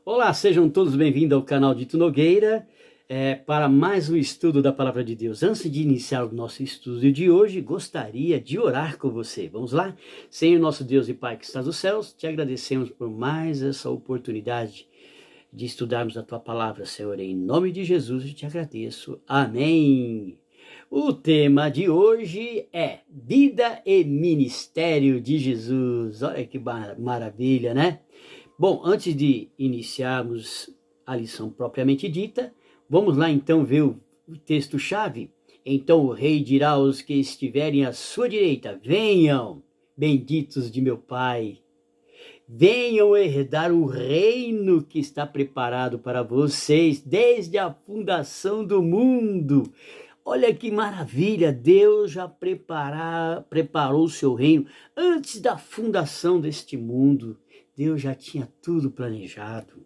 Olá, sejam todos bem-vindos ao canal Dito Nogueira para mais um estudo da Palavra de Deus. Antes de iniciar o nosso estudo de hoje, gostaria de orar com você. Vamos lá? Senhor nosso Deus e Pai que estás nos céus, te agradecemos por mais essa oportunidade de estudarmos a Tua Palavra, Senhor. Em nome de Jesus eu te agradeço. Amém. O tema de hoje é Vida e Ministério de Jesus. Olha que maravilha, né? Bom, antes de iniciarmos a lição propriamente dita, vamos lá então ver o texto-chave. Então o rei dirá aos que estiverem à sua direita: venham, benditos de meu Pai, venham herdar o reino que está preparado para vocês desde a fundação do mundo. Olha que maravilha, Deus já preparou o seu reino antes da fundação deste mundo. Deus já tinha tudo planejado.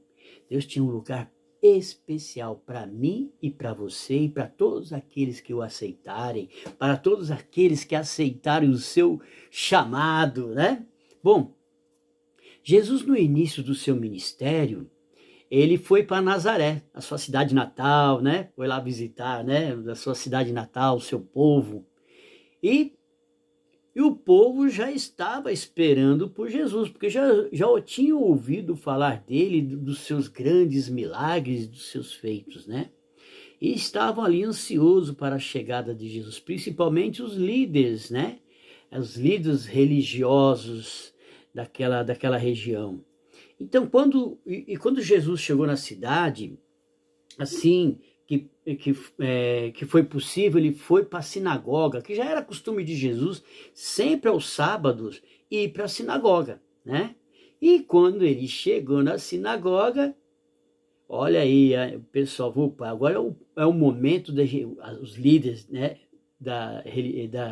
Deus tinha um lugar especial para mim e para você e para todos aqueles que o aceitarem, para todos aqueles que aceitarem o seu chamado, né? Bom, Jesus no início do seu ministério, ele foi para Nazaré, a sua cidade natal, né? Foi lá visitar, né? A sua cidade natal, o seu povo. E o povo já estava esperando por Jesus, porque já tinham ouvido falar dele, dos seus grandes milagres, dos seus feitos, né? E estavam ali ansiosos para a chegada de Jesus, principalmente os líderes, né? Os líderes religiosos daquela região. Então, quando Jesus chegou na cidade, assim que foi possível, ele foi para a sinagoga, que já era costume de Jesus, sempre aos sábados, ir para a sinagoga, né? E quando ele chegou na sinagoga, olha aí, o pessoal, agora é o momento os líderes, né? Da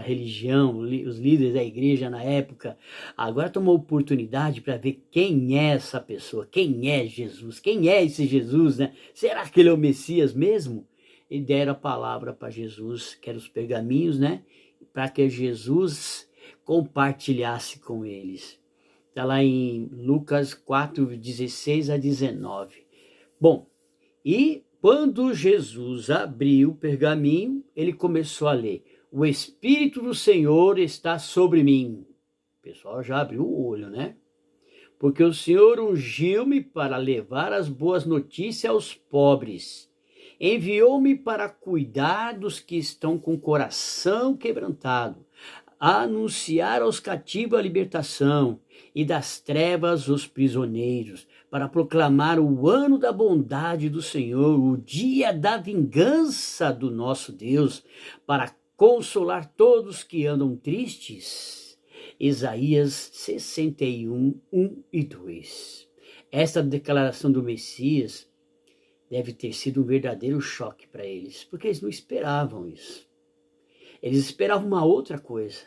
religião, os líderes da igreja na época, agora tomou oportunidade para ver quem é essa pessoa, quem é Jesus, quem é esse Jesus, né? Será que ele é o Messias mesmo? E deram a palavra para Jesus, que eram os pergaminhos, né? Para que Jesus compartilhasse com eles. Está lá em Lucas 4, 16 a 19. Bom, e quando Jesus abriu o pergaminho, ele começou a ler: o Espírito do Senhor está sobre mim. O pessoal já abriu o olho, né? Porque o Senhor ungiu-me para levar as boas notícias aos pobres. Enviou-me para cuidar dos que estão com o coração quebrantado, a anunciar aos cativos a libertação e das trevas os prisioneiros, para proclamar o ano da bondade do Senhor, o dia da vingança do nosso Deus, para consolar todos que andam tristes. Isaías 61, 1 e 2. Esta declaração do Messias deve ter sido um verdadeiro choque para eles, porque eles não esperavam isso. Eles esperavam uma outra coisa.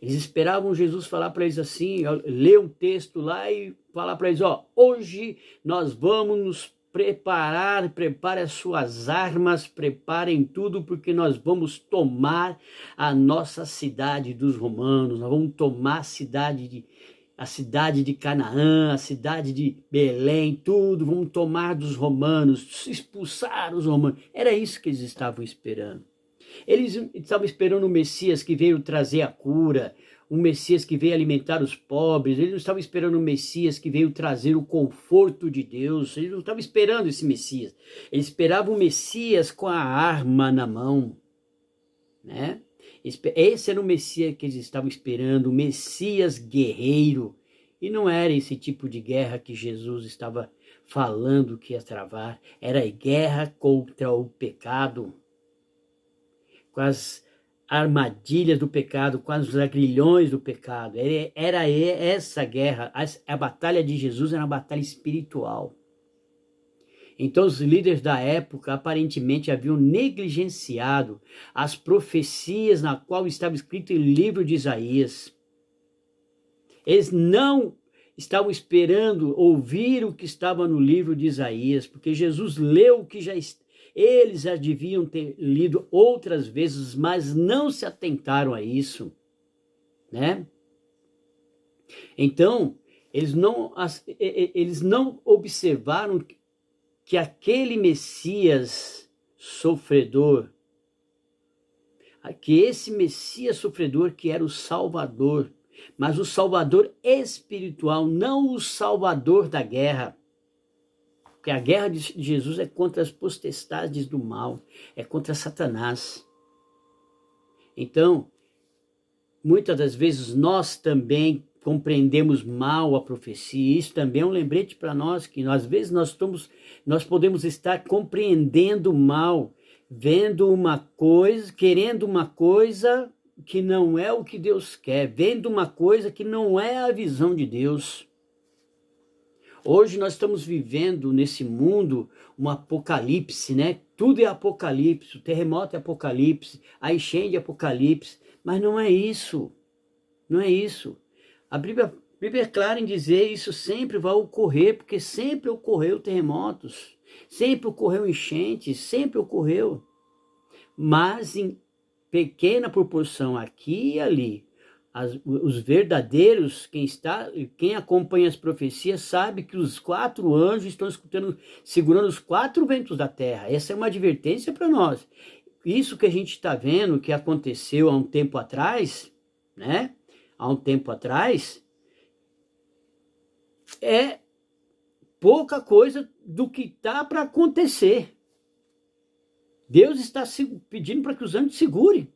Eles esperavam Jesus falar para eles assim, ler um texto lá e falar para eles: hoje nós vamos nos preparar, prepare as suas armas, preparem tudo, porque nós vamos tomar a nossa cidade dos romanos, nós vamos tomar a cidade de Canaã, a cidade de Belém, tudo, vamos tomar dos romanos, expulsar os romanos. Era isso que eles estavam esperando. Eles estavam esperando um Messias que veio trazer a cura, um Messias que veio alimentar os pobres. Eles não estavam esperando um Messias que veio trazer o conforto de Deus. Eles não estavam esperando esse Messias. Eles esperavam um Messias com a arma na mão, né? Esse era o Messias que eles estavam esperando, o Messias guerreiro. E não era esse tipo de guerra que Jesus estava falando que ia travar. Era guerra contra o pecado, com as armadilhas do pecado, com os agrilhões do pecado. Era essa guerra, a batalha de Jesus era uma batalha espiritual. Então os líderes da época aparentemente haviam negligenciado as profecias na qual estava escrito em livro de Isaías. Eles não estavam esperando ouvir o que estava no livro de Isaías, porque Jesus leu o que eles já deviam ter lido outras vezes, mas não se atentaram a isso, né? Então, Eles não observaram que aquele Messias sofredor, que esse Messias sofredor que era o Salvador, mas o Salvador espiritual, não o Salvador da guerra. Porque a guerra de Jesus é contra as potestades do mal, é contra Satanás. Então, muitas das vezes nós também compreendemos mal a profecia. Isso também é um lembrete para nós, que às vezes nós podemos estar compreendendo mal, vendo uma coisa, querendo uma coisa que não é o que Deus quer, vendo uma coisa que não é a visão de Deus. Hoje nós estamos vivendo nesse mundo um apocalipse, né? Tudo é apocalipse, o terremoto é apocalipse, a enchente é apocalipse, mas não é isso, não é isso. A Bíblia é clara em dizer isso sempre vai ocorrer, porque sempre ocorreu terremotos, sempre ocorreu enchentes, sempre ocorreu, mas em pequena proporção aqui e ali. Os verdadeiros, quem acompanha as profecias, sabe que os 4 anjos estão segurando os 4 ventos da terra. Essa é uma advertência para nós. Isso que a gente está vendo que aconteceu há um tempo atrás, né? Há um tempo atrás, é pouca coisa do que está para acontecer. Deus está pedindo para que os anjos segurem,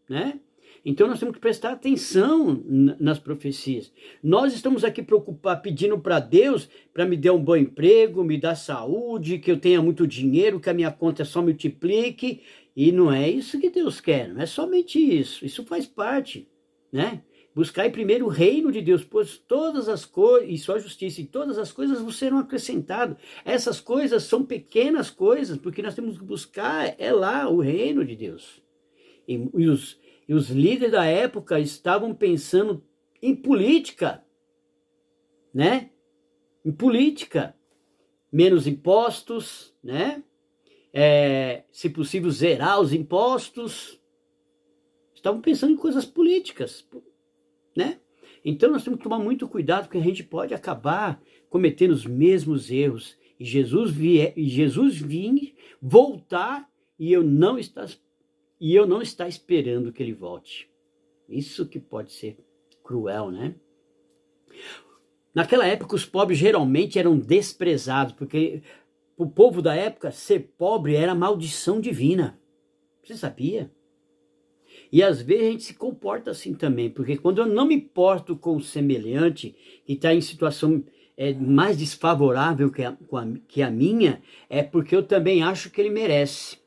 né? Então nós temos que prestar atenção nas profecias. Nós estamos aqui preocupados, pedindo para Deus para me dar um bom emprego, me dar saúde, que eu tenha muito dinheiro, que a minha conta só multiplique. E não é isso que Deus quer, não é somente isso. Isso faz parte, né? Buscar primeiro o reino de Deus, pois todas as coisas, e sua justiça, e todas as coisas vos serão acrescentadas. Essas coisas são pequenas coisas, porque nós temos que buscar, lá, o reino de Deus. E os líderes da época estavam pensando em política, né? Em política. Menos impostos, né? Se possível, zerar os impostos. Estavam pensando em coisas políticas, né? Então nós temos que tomar muito cuidado, porque a gente pode acabar cometendo os mesmos erros. E Jesus vir, voltar, e eu não estar esperando que ele volte. Isso que pode ser cruel, né? Naquela época, os pobres geralmente eram desprezados, porque o povo da época, ser pobre era maldição divina. Você sabia? E às vezes a gente se comporta assim também, porque quando eu não me porto com o semelhante, que está em situação mais desfavorável que a minha, é porque eu também acho que ele merece.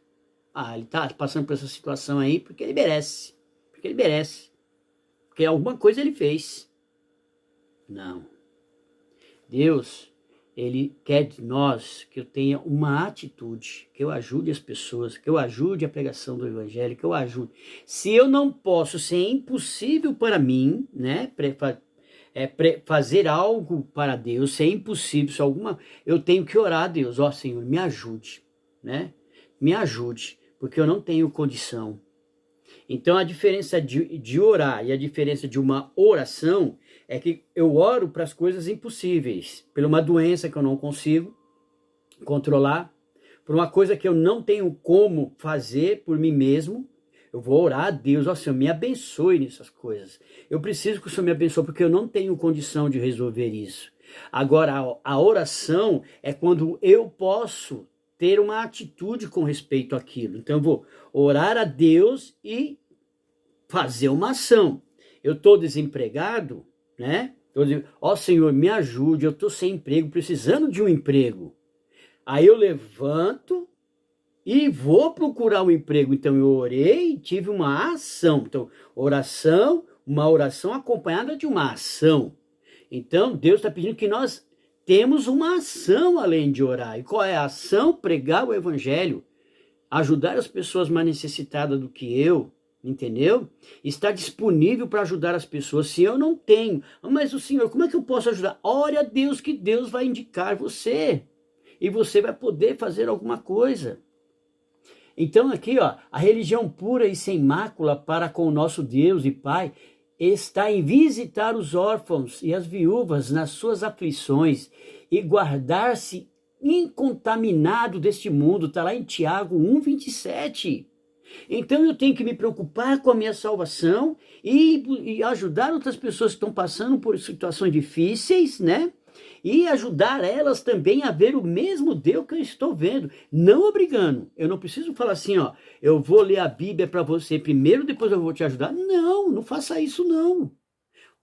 Ele está passando por essa situação aí porque ele merece. Porque ele merece. Porque alguma coisa ele fez. Não. Deus, ele quer de nós que eu tenha uma atitude, que eu ajude as pessoas, que eu ajude a pregação do evangelho, que eu ajude. Se eu não posso, se é impossível para mim, né, fazer algo para Deus, se é impossível, eu tenho que orar a Deus. Senhor, me ajude, né? Me ajude, porque eu não tenho condição. Então a diferença de orar e a diferença de uma oração é que eu oro para as coisas impossíveis, por uma doença que eu não consigo controlar, por uma coisa que eu não tenho como fazer por mim mesmo. Eu vou orar a Deus, Senhor, me abençoe nessas coisas. Eu preciso que o Senhor me abençoe, porque eu não tenho condição de resolver isso. Agora, a oração é quando eu posso ter uma atitude com respeito àquilo. Então eu vou orar a Deus e fazer uma ação. Eu estou desempregado, né? Eu digo, Senhor, me ajude, eu estou sem emprego, precisando de um emprego. Aí eu levanto e vou procurar um emprego. Então eu orei e tive uma ação. Então, uma oração acompanhada de uma ação. Então Deus está pedindo que nós temos uma ação além de orar. E qual é a ação? Pregar o evangelho. Ajudar as pessoas mais necessitadas do que eu. Entendeu? Estar disponível para ajudar as pessoas. Se eu não tenho, mas o Senhor, como é que eu posso ajudar? Ore a Deus, que Deus vai indicar você. E você vai poder fazer alguma coisa. Então aqui, a religião pura e sem mácula para com o nosso Deus e Pai está em visitar os órfãos e as viúvas nas suas aflições e guardar-se incontaminado deste mundo. Está lá em Tiago 1,27. Então eu tenho que me preocupar com a minha salvação e ajudar outras pessoas que estão passando por situações difíceis, né? E ajudar elas também a ver o mesmo Deus que eu estou vendo, não obrigando. Eu não preciso falar assim, ó, eu vou ler a Bíblia para você primeiro, depois eu vou te ajudar. Não, não faça isso não.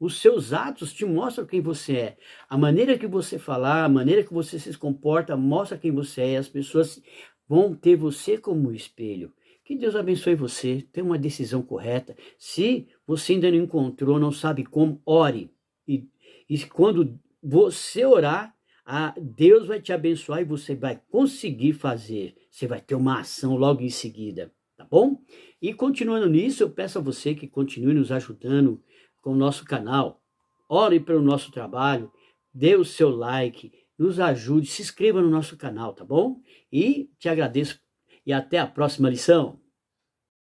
Os seus atos te mostram quem você é. A maneira que você falar, a maneira que você se comporta, mostra quem você é. As pessoas vão ter você como espelho. Que Deus abençoe você. Tenha uma decisão correta. Se você ainda não encontrou, não sabe como, ore. E quando você orar, Deus vai te abençoar e você vai conseguir fazer. Você vai ter uma ação logo em seguida. Tá bom? E continuando nisso, eu peço a você que continue nos ajudando com o nosso canal. Ore pelo nosso trabalho, dê o seu like, nos ajude, se inscreva no nosso canal, tá bom? E te agradeço e até a próxima lição.